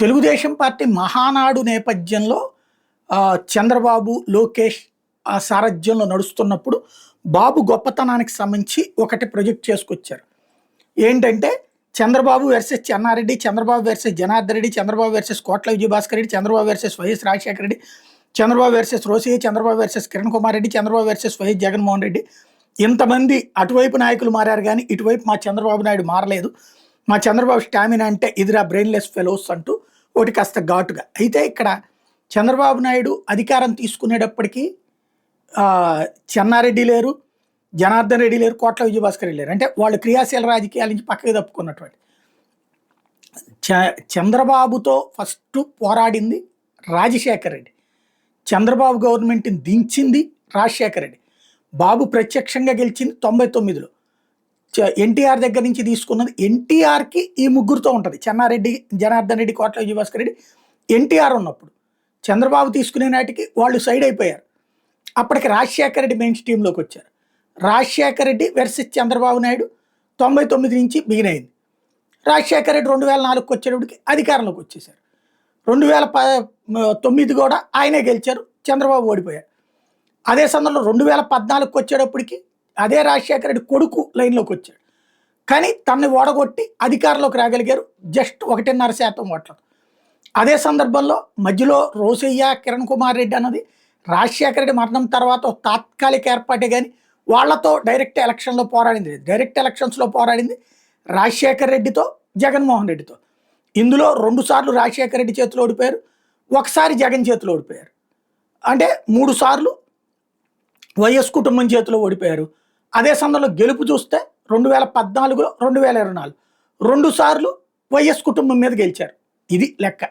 Telugu Desam party Mahanadu నేపథ్యంలో చంద్రబాబు, లోకేష్ సారథ్యంలో నడుస్తున్నప్పుడు బాబు గొప్పతనానికి సంబంధించి ఒకటి ప్రొజెక్ట్ చేసుకొచ్చారు. ఏంటంటే Chandrababu versus Chenna Reddy, Chandrababu versus Janardhan Reddy, Chandrababu versus Kotla Vijaya Bhaskar Reddy, Chandrababu versus YS Rajasekhara Reddy, Chandrababu versus Rosaiah, Chandrababu versus Kiran Kumar Reddy, Chandrababu versus YS Jaganmohan Reddy. ఇంతమంది అటువైపు నాయకులు మారారు కానీ ఇటువైపు మా చంద్రబాబు నాయుడు మారలేదు. మా చంద్రబాబు స్టామినా అంటే ఇదిరా బ్రెయిన్లెస్ ఫెలోస్ అంటూ ఒకటి కాస్త ఘాటుగా. అయితే ఇక్కడ చంద్రబాబు నాయుడు అధికారం తీసుకునేటప్పటికీ చెన్నారెడ్డి లేరు, జనార్దన్ రెడ్డి లేరు, కోట్ల విజయభాస్కర్ రెడ్డి లేరు. అంటే వాళ్ళు క్రియాశీల రాజకీయాల నుంచి పక్కకి తప్పుకున్నటువంటి చంద్రబాబుతో ఫస్ట్ పోరాడింది రాజశేఖర రెడ్డి. చంద్రబాబు గవర్నమెంట్ని దించింది రాజశేఖర రెడ్డి. బాబు ప్రత్యక్షంగా గెలిచింది 99లో. ఎన్టీఆర్ దగ్గర నుంచి తీసుకున్నది. ఎన్టీఆర్కి ఈ ముగ్గురుతో ఉంటుంది, చెన్నారెడ్డి, జనార్దన్ రెడ్డి, కోట్ల విజయభాస్కర్ రెడ్డి. ఎన్టీఆర్ ఉన్నప్పుడు చంద్రబాబు తీసుకునే నాటికి వాళ్ళు సైడ్ అయిపోయారు. అప్పటికి రాజశేఖర రెడ్డి మెయిన్ స్ట్రీమ్లోకి వచ్చారు. రాజశేఖర రెడ్డి వర్సెస్ చంద్రబాబు నాయుడు 99 నుంచి బిగిన్ అయింది. రాజశేఖర రెడ్డి 2004కి వచ్చేటప్పటికి అధికారంలోకి వచ్చేసారు. 2009 కూడా ఆయనే గెలిచారు, చంద్రబాబు ఓడిపోయారు. అదే సందర్భంలో 2014కి వచ్చేటప్పటికి అదే రాజశేఖర రెడ్డి కొడుకు లైన్లోకి వచ్చాడు. కానీ తనని ఓడగొట్టి అధికారంలోకి రాగలిగారు జస్ట్ 1.5% ఓట్లతో. అదే సందర్భంలో మధ్యలో రోసయ్య, కిరణ్ కుమార్ రెడ్డి అన్నది రాజశేఖర రెడ్డి మరణం తర్వాత తాత్కాలిక ఏర్పాటే కానీ వాళ్లతో డైరెక్ట్ ఎలక్షన్లో పోరాడింది. డైరెక్ట్ ఎలక్షన్స్లో పోరాడింది రాజశేఖర రెడ్డితో, జగన్మోహన్ రెడ్డితో. ఇందులో 2 సార్లు రాజశేఖర రెడ్డి చేతిలో ఓడిపోయారు, ఒకసారి జగన్ చేతిలో ఓడిపోయారు. అంటే 3 సార్లు వైఎస్ కుటుంబం చేతిలో ఓడిపోయారు. అదే సందర్భంలో గెలుపు చూస్తే 2014లో, 2024 2 సార్లు వైఎస్ కుటుంబం మీద గెలిచారు. ఇది లెక్క.